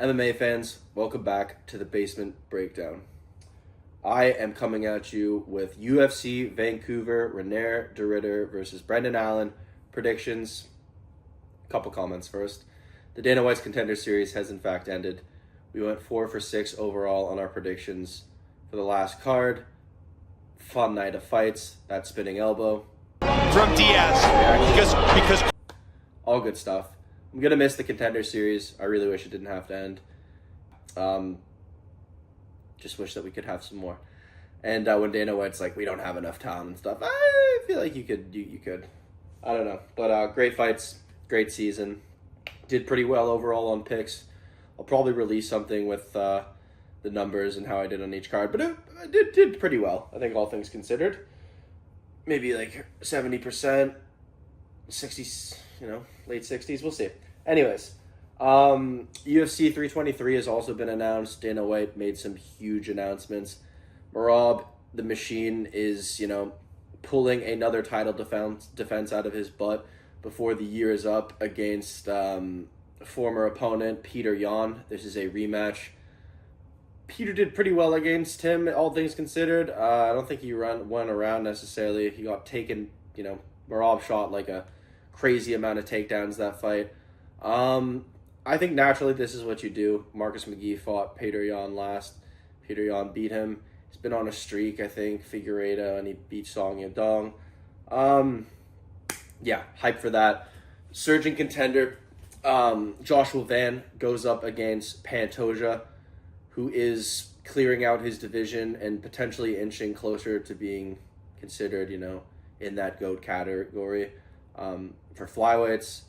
MMA fans, welcome back to the Basement Breakdown. I am coming at you with UFC Vancouver Reinier de Ridder versus Brendan Allen predictions. A couple comments first. The Dana White's Contender Series has in fact ended. We went 4 for 6 overall on our predictions for the last card. Fun night of fights. That spinning elbow from Diaz because all good stuff. I'm gonna miss the Contender Series. I really wish it didn't have to end. Just wish that we could have some more. And when Dana White's like, we don't have enough time and stuff, I feel like you could. I don't know, but great fights, great season. Did pretty well overall on picks. I'll probably release something with the numbers and how I did on each card, but I did pretty well. I think all things considered, maybe like 70%, 60s, late 60s. We'll see. Anyways, UFC 323 has also been announced. Dana White made some huge announcements. Merab, the machine, is, pulling another title defense out of his butt before the year is up against former opponent Peter Yan. This is a rematch. Peter did pretty well against him, all things considered. I don't think he went around necessarily. He got taken, Merab shot like a crazy amount of takedowns that fight. I think naturally this is what you do. Marcus McGee fought Peter Yan last. Peter Yan beat him. He's been on a streak, I think, Figueiredo, and he beat Song Yadong. Yeah, hype for that. Surging contender, Joshua Van goes up against Pantoja, who is clearing out his division and potentially inching closer to being considered, in that GOAT category. For flyweights,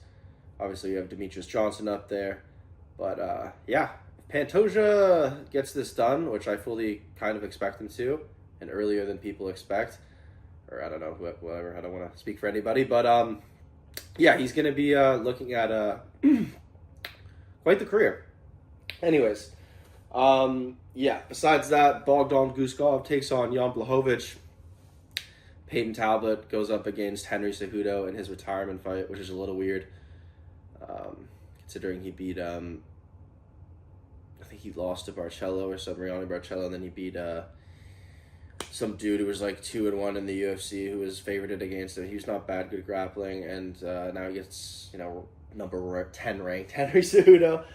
obviously you have Demetrius Johnson up there. But, yeah, if Pantoja gets this done, which I fully kind of expect him to, and earlier than people expect, or I don't know, whatever, I don't want to speak for anybody, but, yeah, he's going to be looking at quite the career. Anyways, yeah, besides that, Bogdan Guskov takes on Jan Blachowicz. Peyton Talbot goes up against Henry Cejudo in his retirement fight, which is a little weird, considering he beat, I think he lost to Barcello or something, Mariano Barcello, and then he beat some dude who was like 2-1 in the UFC who was favorited against him. He was not bad, good grappling, and now he gets, number 10 ranked Henry Cejudo.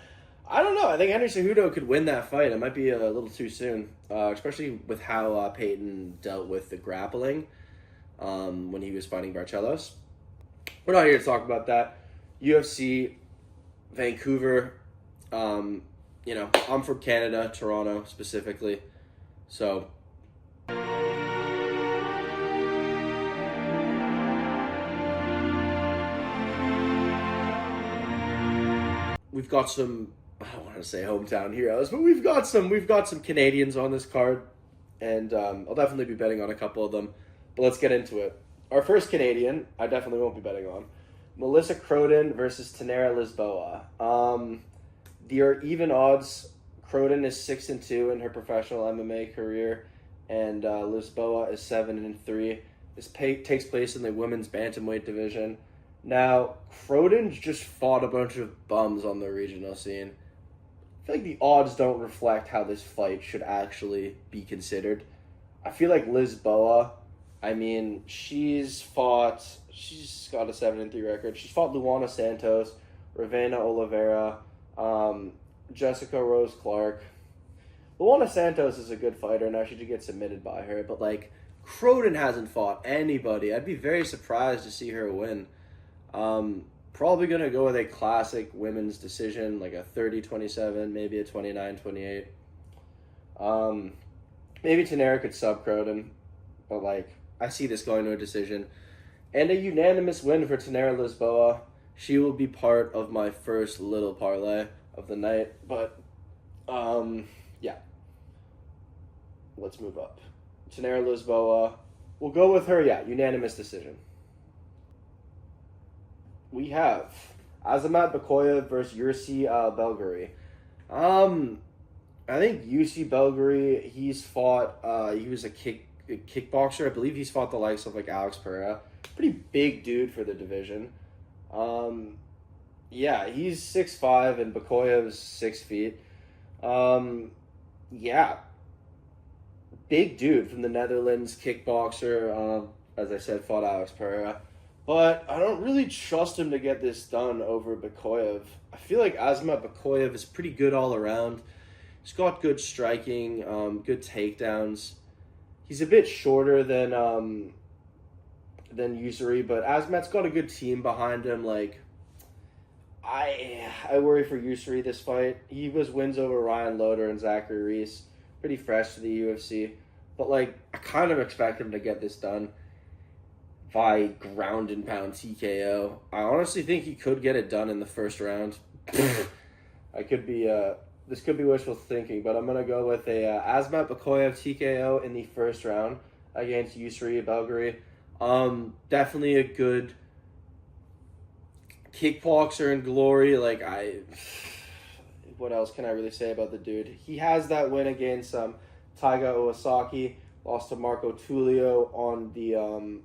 I don't know. I think Henry Cejudo could win that fight. It might be a little too soon, especially with how Peyton dealt with the grappling when he was fighting Barcelos. We're not here to talk about that. UFC, Vancouver, I'm from Canada, Toronto specifically, so we've got some, I don't want to say hometown heroes, but we've got some Canadians on this card, and I'll definitely be betting on a couple of them. But let's get into it. Our first Canadian, I definitely won't be betting on, Melissa Croden versus Tanera Lisboa. There are even odds. Croden is 6-2 in her professional MMA career, and Lisboa is 7-3. This takes place in the women's bantamweight division. Now, Croden just fought a bunch of bums on the regional scene. I feel like the odds don't reflect how this fight should actually be considered. I feel like Lisboa, she's got a 7-3 record. She's fought Luana Santos, Ravena Oliveira, Jessica Rose Clark. Luana Santos is a good fighter. Now she did get submitted by her, but Croden hasn't fought anybody. I'd be very surprised to see her win. Probably going to go with a classic women's decision, like a 30-27, maybe a 29-28. Maybe Tanera could sub Croden, but I see this going to a decision. And a unanimous win for Tanera Lisboa. She will be part of my first little parlay of the night, but yeah. Let's move up. Tanera Lisboa. We'll go with her, unanimous decision. We have Azamat Bekoev versus Yursi Belgari. I think Yursi Belgari, he's fought, he was a kickboxer. I believe he's fought the likes of Alex Pereira. Pretty big dude for the division. Yeah, he's 6'5", and Bekoev's 6 feet. Yeah. Big dude from the Netherlands, kickboxer. As I said, fought Alex Pereira. But I don't really trust him to get this done over Bekoev. I feel like Aiemann Bekoev is pretty good all around. He's got good striking, good takedowns. He's a bit shorter than Usuri, but Aieman's got a good team behind him. Like, I worry for Usuri this fight. He wins over Ryan Loder and Zachary Reese. Pretty fresh to the UFC. But, like, I kind of expect him to get this done by ground and pound TKO. I honestly think he could get it done in the first round. I could be this could be wishful thinking, but I'm gonna go with a Aiemann Bekoev TKO in the first round against Usuri Belgari. Definitely a good kickboxer in glory. Like, what else can I really say about the dude? He has that win against Taiga Owasaki, lost to Marco Tullio on the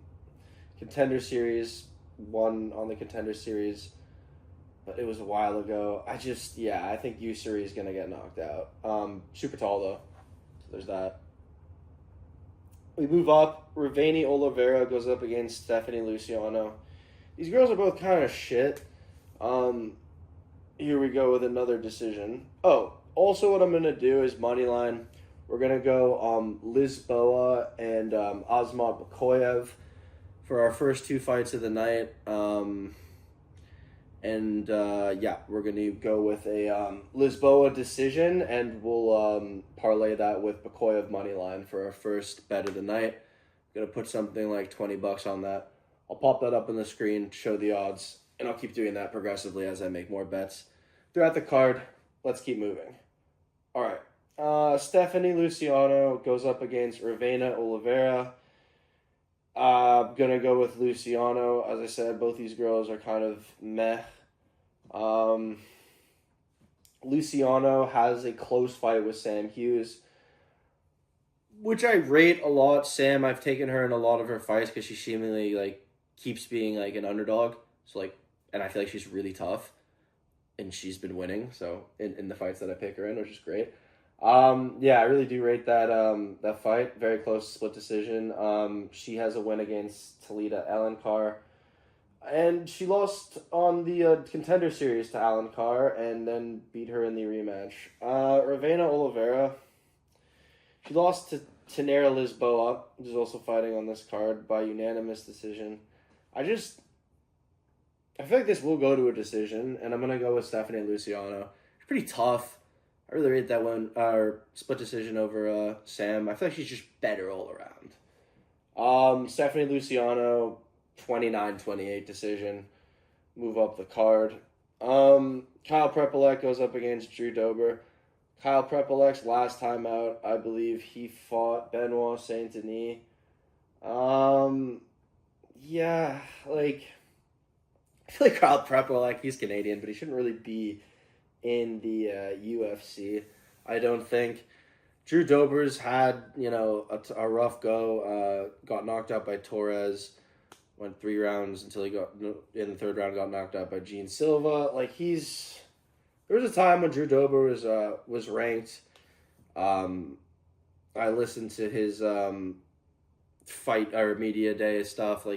Contender Series, won on the Contender Series, but it was a while ago. I think Usuri is going to get knocked out. Super tall, though, so there's that. We move up. Reinier Oliveira goes up against Stephanie Luciano. These girls are both kind of shit. Here we go with another decision. Oh, also what I'm going to do is money line. We're going to go Lisboa and Aiemann Bekoev for our first two fights of the night. We're going to go with a Lisboa decision, and we'll parlay that with Bekoev money line for our first bet of the night. Going to put something like $20 on that. I'll pop that up on the screen, show the odds, and I'll keep doing that progressively as I make more bets throughout the card. Let's keep moving. All right. Stephanie Luciano goes up against Reinier Oliveira. Gonna go with Luciano. As I said, both these girls are kind of meh. Luciano has a close fight with Sam Hughes, which I rate a lot. Sam, I've taken her in a lot of her fights because she seemingly keeps being an underdog. So and I feel like she's really tough, and she's been winning. So in the fights that I pick her in, which is great. I really do rate that fight. Very close split decision. She has a win against Talita Alencar, and she lost on the Contender Series to Alencar and then beat her in the rematch. Reinier Oliveira, she lost to Tanera Lisboa, who's also fighting on this card, by unanimous decision. I feel like this will go to a decision, and I'm going to go with Stephanie Luciano. She's pretty tough. I really rate that one, split decision over Sam. I feel like she's just better all around. Stephanie Luciano, 29-28 decision. Move up the card. Kyle Prepolek goes up against Drew Dober. Kyle Prepolek's last time out, I believe he fought Benoit Saint Denis. I feel like Kyle Prepolek, he's Canadian, but he shouldn't really be in the UFC, I don't think. Drew Dober's had, a rough go, got knocked out by Torres, went 3 rounds until he got, in the 3rd round, got knocked out by Gene Silva. There was a time when Drew Dober was ranked. I listened to his fight or media day stuff.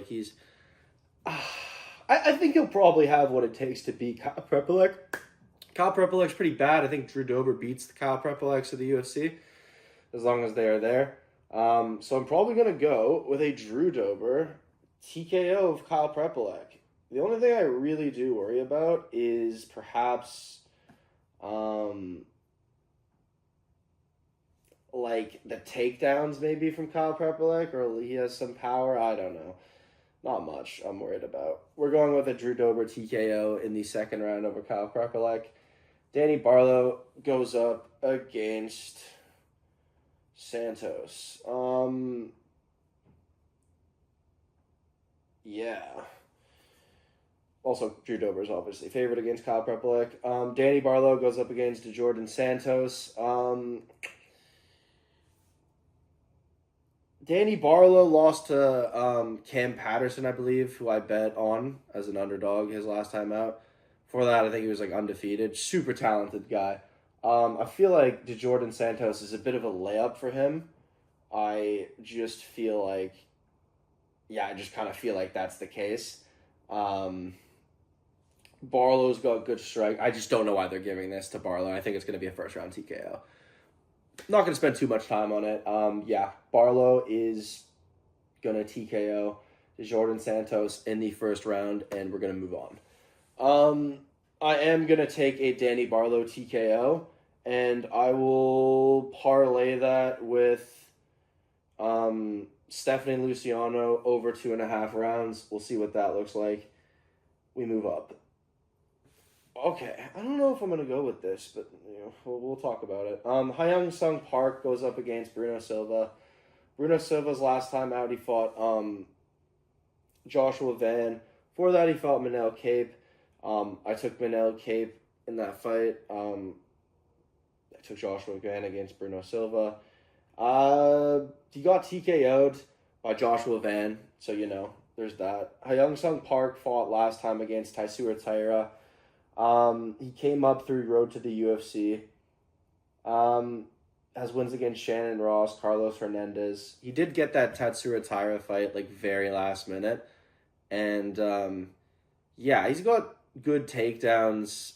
I think he'll probably have what it takes to beat Kyle Prepolek. Kyle Prepolek's pretty bad. I think Drew Dober beats the Kyle Prepoleks of the UFC, as long as they are there. So I'm probably going to go with a Drew Dober TKO of Kyle Prepolek. The only thing I really do worry about is perhaps the takedowns maybe from Kyle Prepolek, or he has some power. I don't know. Not much I'm worried about. We're going with a Drew Dober TKO in the 2nd round over Kyle Prepolek. Danny Barlow goes up against Santos. Also, Drew Dober is obviously favored against Kyle Prepolek. Danny Barlow goes up against Jourdain Santos. Danny Barlow lost to Cam Patterson, I believe, who I bet on as an underdog his last time out. Before that, I think he was undefeated. Super talented guy. I feel like Jourdain Santos is a bit of a layup for him. I just feel like, yeah, I just kind of feel like that's the case. Barlow's got good strike. I just don't know why they're giving this to Barlow. I think it's going to be a first round TKO. Not going to spend too much time on it. Yeah, Barlow is going to TKO Jourdain Santos in the first round, and we're going to move on. I am going to take a Danny Barlow TKO, and I will parlay that with Stephanie Luciano over 2.5 rounds. We'll see what that looks like. We move up. Okay, I don't know if I'm going to go with this, but we'll talk about it. Hyung Sung Park goes up against Bruno Silva. Bruno Silva's last time out, he fought Joshua Van. Before that, he fought Manel Cape. I took Manel Cape in that fight. I took Joshua Van against Bruno Silva. He got TKO'd by Joshua Van, so there's that. Hyung Sung Park fought last time against Taisura Taira. He came up through road to the UFC. Has wins against Shannon Ross, Carlos Hernandez. He did get that Tatsura Taira fight very last minute. And yeah, he's got good takedowns,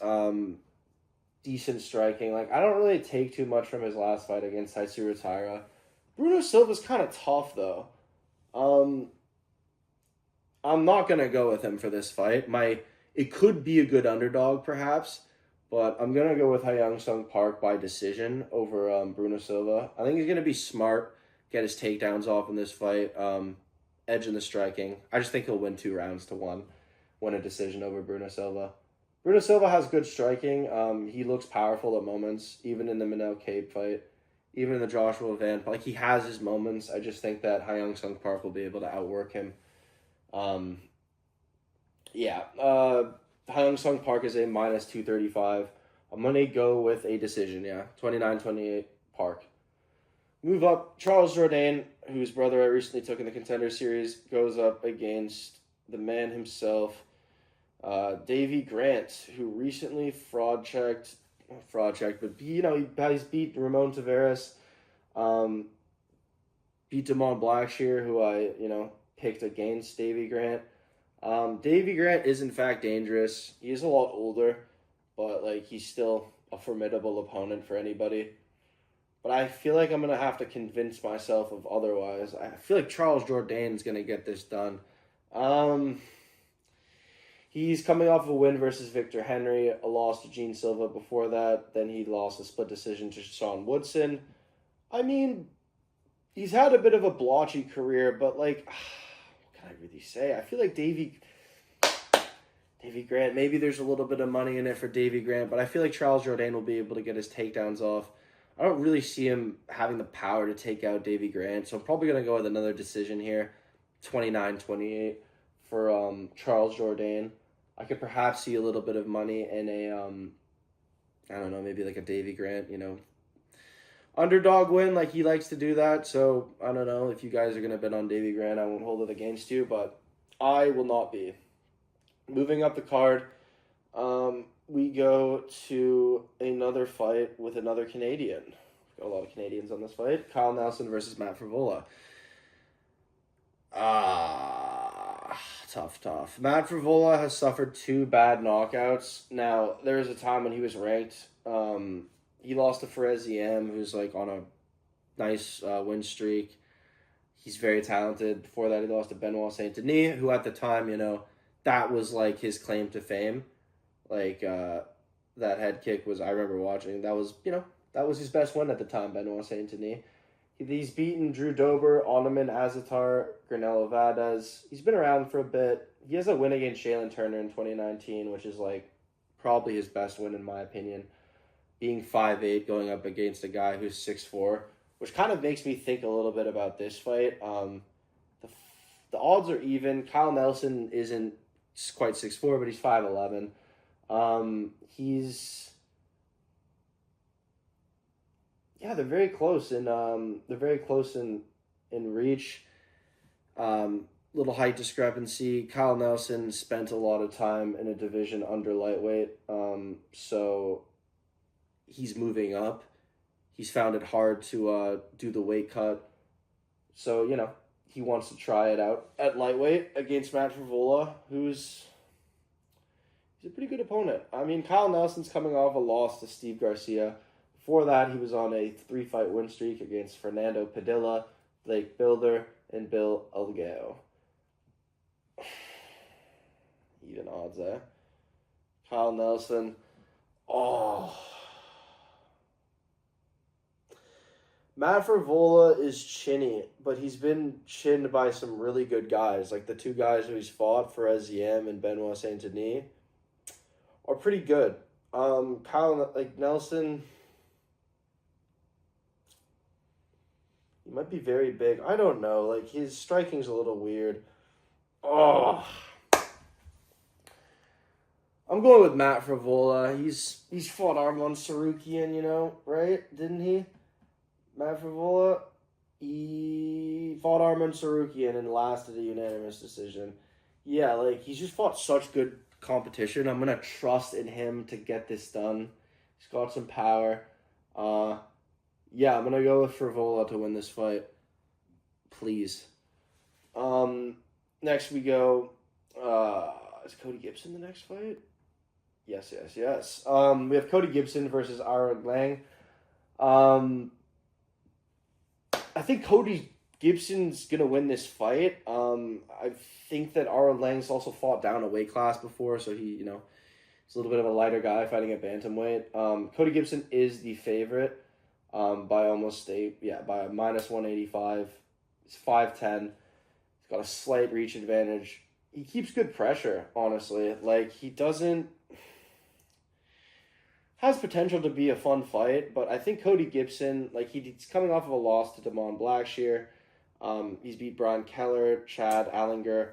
decent striking. I don't really take too much from his last fight against Tatsura Taira. Bruno Silva's kind of tough though. I'm not gonna go with him for this fight. It could be a good underdog, perhaps, but I'm going to go with Hyung Sung Park by decision over Bruno Silva. I think he's going to be smart, get his takedowns off in this fight, edge in the striking. I just think he'll win 2 rounds to 1, win a decision over Bruno Silva. Bruno Silva has good striking. He looks powerful at moments, even in the Manel Cape fight, even in the Joshua Van. He has his moments. I just think that Hyung Sung Park will be able to outwork him. Yeah, Hyung Sung Park is a minus 235. I'm going to go with a decision, 29-28 Park. Move up, Charles Jourdain, whose brother I recently took in the Contender Series, goes up against the man himself, Davy Grant, who recently he's beat Ramon Tavares, beat Damon Blackshear, who I, picked against Davy Grant. Davy Grant is in fact dangerous. He is a lot older, but he's still a formidable opponent for anybody. But I feel like I'm going to have to convince myself of otherwise. I feel like Charles Jourdain is going to get this done. He's coming off a win versus Victor Henry, a loss to Gene Silva before that. Then he lost a split decision to Sean Woodson. I mean, he's had a bit of a blotchy career, but I really say? I feel like Davy Grant, maybe there's a little bit of money in it for Davy Grant, but I feel like Charles Jourdain will be able to get his takedowns off. I don't really see him having the power to take out Davy Grant, so I'm probably going to go with another decision here, 29-28 for Charles Jourdain. I could perhaps see a little bit of money in a, I don't know, maybe a Davy Grant, underdog win, he likes to do that. So I don't know if you guys are going to bet on Davy Grant. I won't hold it against you, but I will not be. Moving up the card, we go to another fight with another Canadian. Got a lot of Canadians on this fight. Kyle Nelson versus Matt Frevola. Tough. Matt Frevola has suffered 2 bad knockouts. Now, there was a time when he was ranked. He lost to Perez EM, who's on a nice win streak. He's very talented. Before that, he lost to Benoit Saint Denis, who at the time, that was his claim to fame. That head kick was, I remember watching, that was his best win at the time, Benoit Saint Denis. He's beaten Drew Dober, Onaman Azatar, Granello Valdez. He's been around for a bit. He has a win against Shaylin Turner in 2019, which is probably his best win in my opinion. Being 5'8", going up against a guy who's 6'4", which kind of makes me think a little bit about this fight. The odds are even. Kyle Nelson isn't quite 6'4", but he's 5'11". They're very close in reach. Little height discrepancy. Kyle Nelson spent a lot of time in a division under lightweight. So he's moving up. He's found it hard to do the weight cut. So, you know, he wants to try it out at lightweight against Matt Frevola, he's a pretty good opponent. I mean, Kyle Nelson's coming off a loss to Steve Garcia. Before that, he was on a 3-fight win streak against Fernando Padilla, Blake Bilder, and Bill Algeo. Even odds there. Kyle Nelson. Oh. Matt Frevola is chinny, but he's been chinned by some really good guys. Like the two guys who he's fought, Fares Yam and Benoit Saint-Denis, are pretty good. Nelson, he might be very big. I don't know. Like, his striking's a little weird. Oh. I'm going with Matt Frevola. He's fought Armand Sarukian, you know, right? Didn't he? Matt Frevola, he fought Armand Sarukian and lasted a unanimous decision. Yeah, like, he's just fought such good competition. I'm going to trust in him to get this done. He's got some power. Yeah, I'm going to go with Frevola to win this fight. Please. Next we go, is Cody Gibson the next fight? Yes. We have Cody Gibson versus Aaron Lang. I think Cody Gibson's going to win this fight. I think that Aaron Lang's also fought down a weight class before, so he, you know, he's a little bit of a lighter guy fighting at bantamweight. Cody Gibson is the favorite by a minus 185. He's 5'10". He's got a slight reach advantage. He keeps good pressure, honestly. Like, he doesn't... has potential to be a fun fight, but I think Cody Gibson, like, he's coming off of a loss to Damon Blackshear. He's beat Brian Keller, Chad Alencar,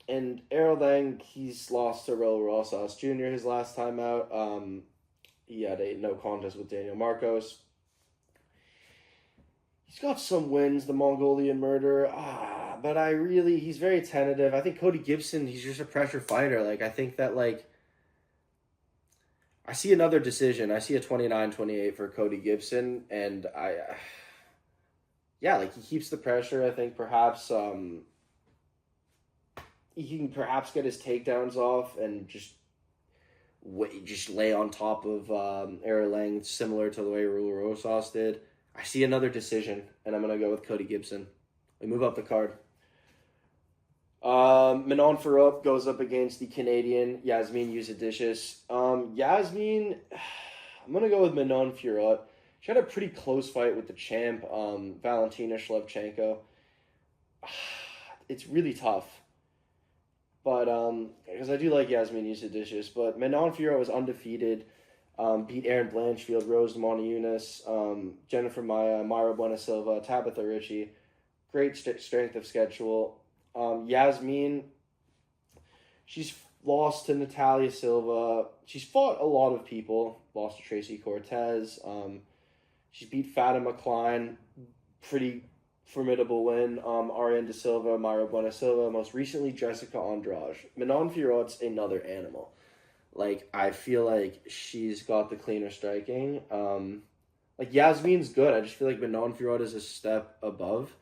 and Errol Lang, he's lost to Raul Rosas Jr. his last time out. He had a no contest with Daniel Marcos. He's got some wins, the Mongolian Murder, but he's very tentative. I think Cody Gibson, he's just a pressure fighter. Like, I think that, like, I see another decision. I see a 29-28 for Cody Gibson, and he keeps the pressure. I think perhaps he can perhaps get his takedowns off and just lay on top of Errol Lang, similar to the way Raul Rosas did. I see another decision, and I'm going to go with Cody Gibson. We move up the card. Manon Fiorot goes up against the Canadian Yasmin Yusadishis. Yasmin, I'm going to go with Manon Fiorot. She had a pretty close fight with the champ, Valentina Shevchenko. It's really tough. But, because I do like Yasmin Yusadishis, but Manon Fiorot was undefeated. Beat Erin Blanchfield, Rose Namajunas, Jennifer Maia, Myra Buenasilva, Tabitha Ritchie. Great strength of schedule. Yasmin, she's lost to Natalia Silva. She's fought a lot of people. Lost to Tracy Cortez. She's beat Fatima Klein. Pretty formidable win. Ariane De Silva, Myra Buenasilva. Most recently, Jessica Andrade. Manon Fiorot's another animal. Like, I feel like she's got the cleaner striking. Like, Yasmin's good. I just feel like Manon Fiorot is a step above.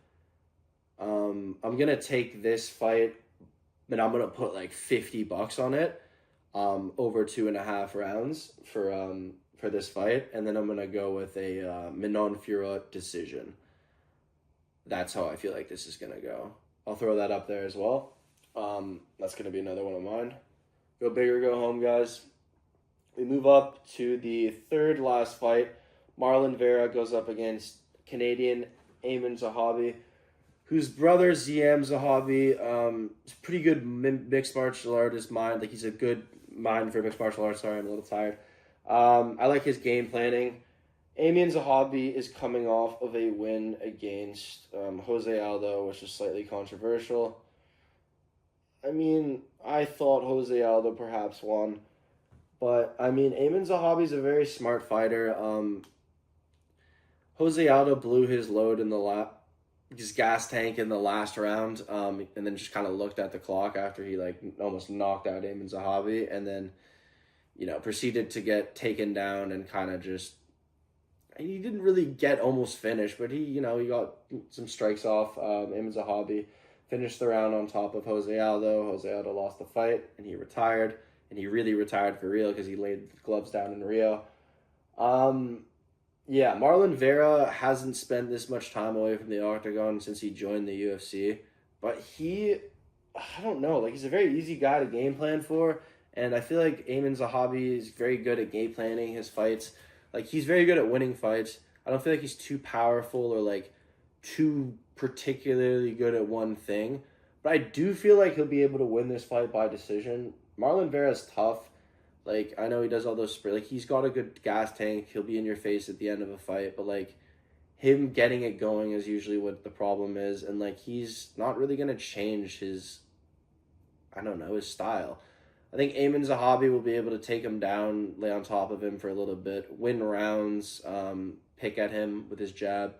I'm going to take this fight, but I'm going to put like $50 on it, over 2.5 rounds for this fight. And then I'm going to go with a, Manon Fiorot decision. That's how I feel like this is going to go. I'll throw that up there as well. That's going to be another one of mine. Go big or go home, guys. We move up to the third last fight. Marlon Vera goes up against Canadian Aiemann Zahabi, whose brother Ziam Zahabi is a pretty good mixed martial artist mind. Like, he's a good mind for mixed martial arts. Sorry, I'm a little tired. I like his game planning. Aiemann Zahabi is coming off of a win against Jose Aldo, which is slightly controversial. I mean, I thought Jose Aldo perhaps won. But, I mean, Aiemann Zahabi is a very smart fighter. Jose Aldo blew his load in his gas tank in the last round, and then just kind of looked at the clock after he, like, almost knocked out Aiemann Zahabi. And then you know, proceeded to get taken down and kind of just, he didn't really get almost finished, but he, you know, he got some strikes off. Aiemann Zahabi finished the round on top of Jose Aldo. Jose Aldo lost the fight, and he retired, and he really retired for real because he laid the gloves down in Rio. Yeah, Marlon Vera hasn't spent this much time away from the octagon since he joined the UFC, but he, I don't know, like, he's a very easy guy to game plan for, and I feel like Aiemann Zahabi is very good at game planning his fights. Like, he's very good at winning fights. I don't feel like he's too powerful or, like, too particularly good at one thing, but I do feel like he'll be able to win this fight by decision. Marlon Vera's tough. Like, I know he does all those like, he's got a good gas tank. He'll be in your face at the end of a fight, but, like, him getting it going is usually what the problem is, and, like, he's not really going to change his, I don't know, his style. I think Aiemann Zahabi will be able to take him down, lay on top of him for a little bit, win rounds, pick at him with his jab,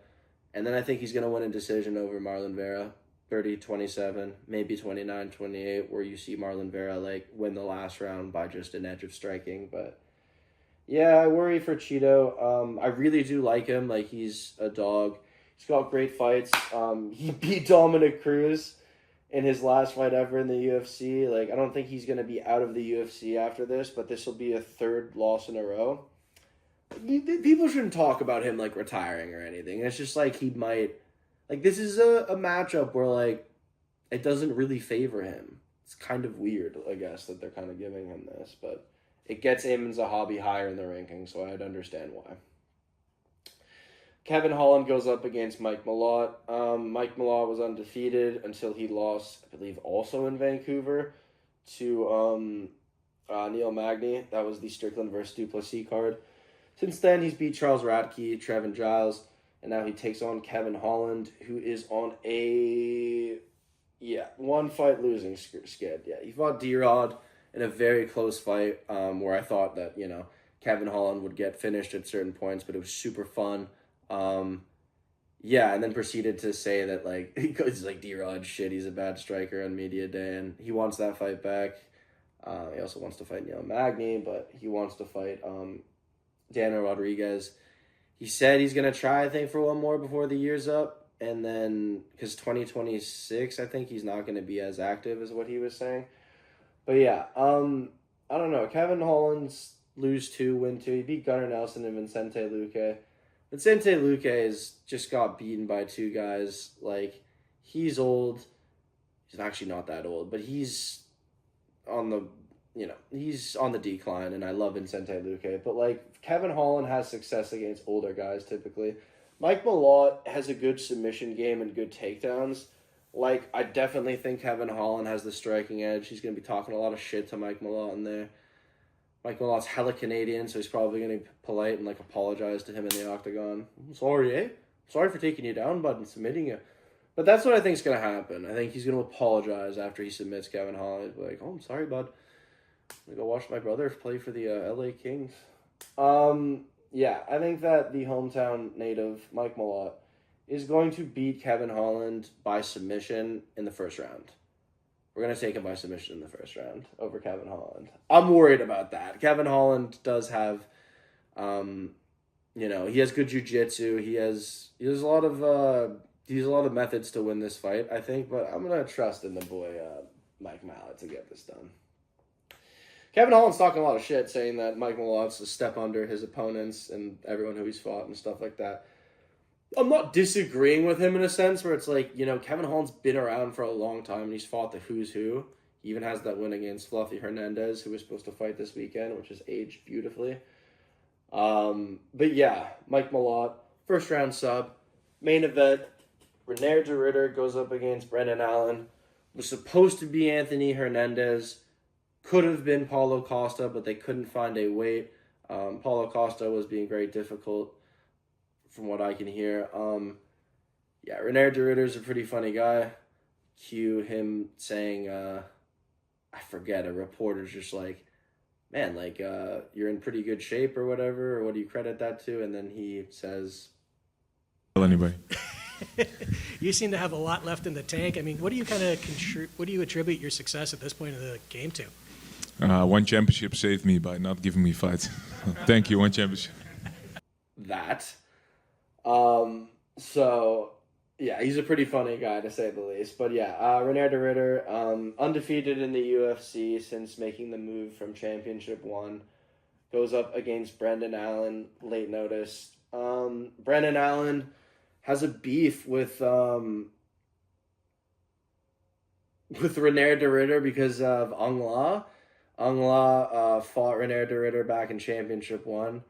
and then I think he's going to win a decision over Marlon Vera. 30-27, maybe 29-28, where you see Marlon Vera, like, win the last round by just an edge of striking. But, yeah, I worry for Cheeto. I really do like him. Like, he's a dog. He's got great fights. He beat Dominic Cruz in his last fight ever in the UFC. Like, I don't think he's going to be out of the UFC after this, but this will be a third loss in a row. People shouldn't talk about him, like, retiring or anything. It's just, like, he might... Like, this is a matchup where, like, it doesn't really favor him. It's kind of weird, I guess, that they're kind of giving him this. But it gets Aiemann Zahabi higher in the rankings, so I'd understand why. Kevin Holland goes up against Mike Malott. Mike Malott was undefeated until he lost, I believe, also in Vancouver to Neil Magny. That was the Strickland versus Duplessis card. Since then, he's beat Charles Radke, Trevin Giles, and now he takes on Kevin Holland, who is on a, one-fight losing skid. Yeah, he fought D-Rod in a very close fight where I thought that, you know, Kevin Holland would get finished at certain points, but it was super fun. And then proceeded to say that, like, it's like D-Rod shit, he's a bad striker on media day, and he wants that fight back. He also wants to fight Neil Magny, but he wants to fight Daniel Rodriguez. He said he's going to try, I think, for one more before the year's up. And then, because 2026, I think he's not going to be as active as what he was saying. But yeah, I don't know. Kevin Holland's lose 2, win 2. He beat Gunnar Nelson and Vicente Luque. Vicente Luque has just got beaten by 2 guys. Like, he's old. He's actually not that old, but he's on the... You know, he's on the decline, and I love Vicente Luque. But, like, Kevin Holland has success against older guys, typically. Mike Malott has a good submission game and good takedowns. Like, I definitely think Kevin Holland has the striking edge. He's going to be talking a lot of shit to Mike Malott in there. Mike Malott's hella Canadian, so he's probably going to be polite and, like, apologize to him in the octagon. Sorry, eh? Sorry for taking you down, bud, and submitting you. But that's what I think is going to happen. I think he's going to apologize after he submits Kevin Holland. He'll be like, oh, I'm sorry, bud. I'm going to go watch my brother play for the LA Kings. Yeah, I think that the hometown native, Mike Malott, is going to beat Kevin Holland by submission in the first round. We're going to take him by submission in the first round over Kevin Holland. I'm worried about that. Kevin Holland does have, you know, he has good jiu-jitsu. He has a lot of methods to win this fight, I think, but I'm going to trust in the boy, Mike Malott, to get this done. Kevin Holland's talking a lot of shit, saying that Mike Malott's a step under his opponents and everyone who he's fought and stuff like that. I'm not disagreeing with him in a sense where it's like, you know, Kevin Holland's been around for a long time and he's fought the who's who. He even has that win against Fluffy Hernandez, who was supposed to fight this weekend, which is aged beautifully. But yeah, Mike Malott, first round sub. Main event, Reinier de Ridder goes up against Brendan Allen. Was supposed to be Anthony Hernandez. Could have been Paulo Costa, but they couldn't find a weight. Paulo Costa was being very difficult from what I can hear. Yeah, Reinier de Ridder's a pretty funny guy. Cue him saying, I forget, a reporter's just like, man, like, you're in pretty good shape or whatever, or what do you credit that to? And then he says... Tell anybody. You seem to have a lot left in the tank. I mean, what do you kind of what do you attribute your success at this point of the game to? One championship saved me by not giving me fights. Thank you, one championship. That. So, yeah, he's a pretty funny guy to say the least. But yeah, Reinier de Ridder, undefeated in the UFC since making the move from Championship 1. Goes up against Brendan Allen, late notice. Brendan Allen has a beef with Reinier de Ridder because of Ong La. Ong La fought Reinier de Ridder back in Championship 1.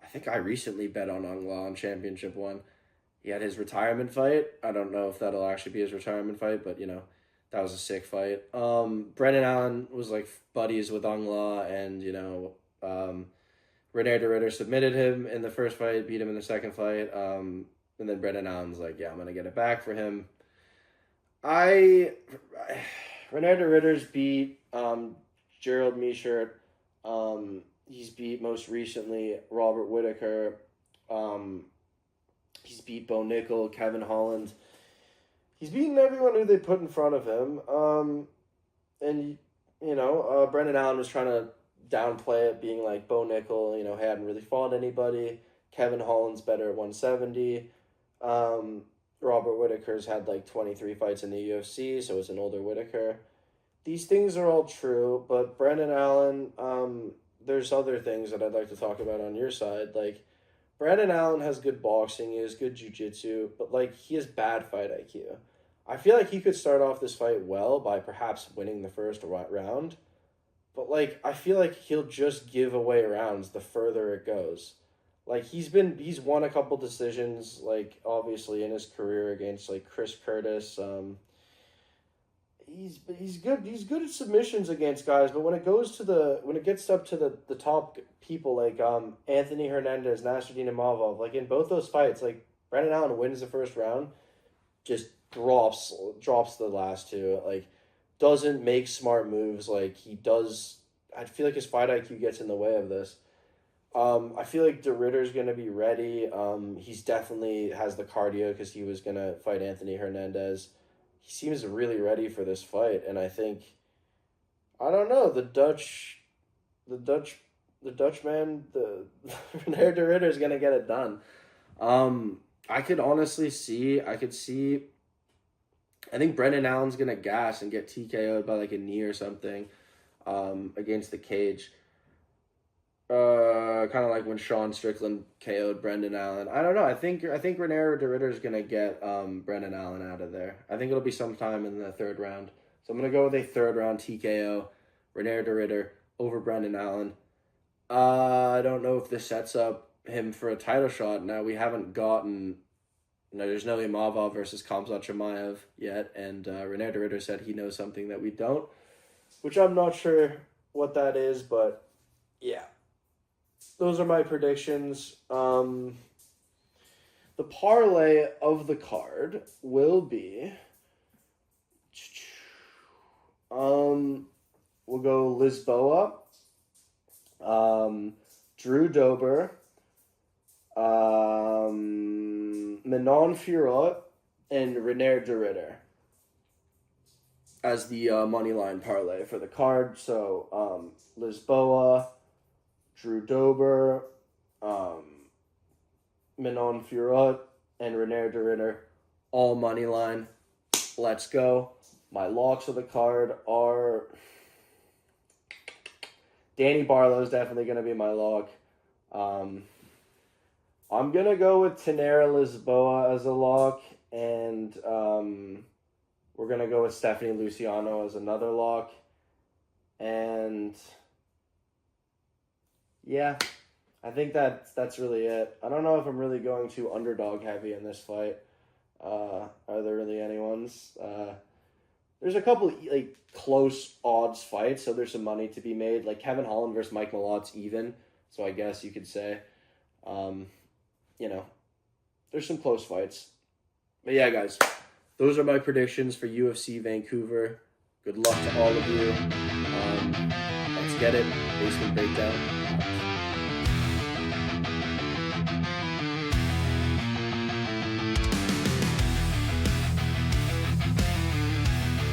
I think I recently bet on Ong La on Championship 1. He had his retirement fight. I don't know if that'll actually be his retirement fight, but, you know, that was a sick fight. Brendan Allen was, like, buddies with Ong La, and, you know, Reinier de Ridder submitted him in the first fight, beat him in the second fight, and then Brendan Allen's like, yeah, I'm going to get it back for him. Reinier de Ridder's beat Gerald Meeshert. He's beat most recently Robert Whittaker. He's beat Bo Nickel, Kevin Holland. He's beaten everyone who they put in front of him. And, you know, Brendan Allen was trying to downplay it, being like Bo Nickel, you know, hadn't really fought anybody. Kevin Holland's better at 170. Robert Whittaker's had like 23 fights in the UFC, so it's an older Whittaker. These things are all true, but Brendan Allen, there's other things that I'd like to talk about on your side. Like, Brendan Allen has good boxing, he has good jiu-jitsu, but, like, he has bad fight IQ. I feel like he could start off this fight well by perhaps winning the first round, but, like, I feel like he'll just give away rounds the further it goes. Like, he's won a couple decisions, like, obviously in his career against, like, Chris Curtis. He's good at submissions against guys, but when it gets up to the top people like Anthony Hernandez, Nasruddin Imavov, like in both those fights, like Brendan Allen wins the first round, just drops the last two, like doesn't make smart moves like he does. I feel like his fight IQ gets in the way of this. I feel like de Ridder's gonna be ready. He's definitely has the cardio because he was gonna fight Anthony Hernandez. He seems really ready for this fight, and I think, I don't know, the Dutch man, Reinier de Ridder is gonna get it done. I could see. I think Brendan Allen's gonna gas and get TKO'd by like a knee or something, against the cage. Kind of like when Sean Strickland KO'd Brendan Allen. I don't know. I think Reinier de Ridder is gonna get Brendan Allen out of there. I think it'll be sometime in the third round. So I'm gonna go with a third round TKO, Reinier de Ridder over Brendan Allen. I don't know if this sets up him for a title shot. Now we haven't gotten. There's no Imavov versus Khamzat Chimaev yet, and Reinier de Ridder said he knows something that we don't, which I'm not sure what that is, but yeah. Those are my predictions. The parlay of the card will be... we'll go Lisboa, Drew Dober, Manon Fiorot, and Reinier de Ridder as the money line parlay for the card. So Lisboa, Drew Dober, Manon Fiorot, and Reinier de Ridder, all money line. Let's go. My locks of the card are... Danny Barlow is definitely going to be my lock. I'm going to go with Tenera Lisboa as a lock, and we're going to go with Stephanie Luciano as another lock. And... yeah, I think that's really it. I don't know if I'm really going too underdog heavy in this fight. Are there really any ones? There's a couple like close odds fights, so there's some money to be made. Like Kevin Holland versus Mike Malott's even, so I guess you could say, you know, there's some close fights. But yeah, guys, those are my predictions for UFC Vancouver. Good luck to all of you. Let's get it. Basement Breakdown.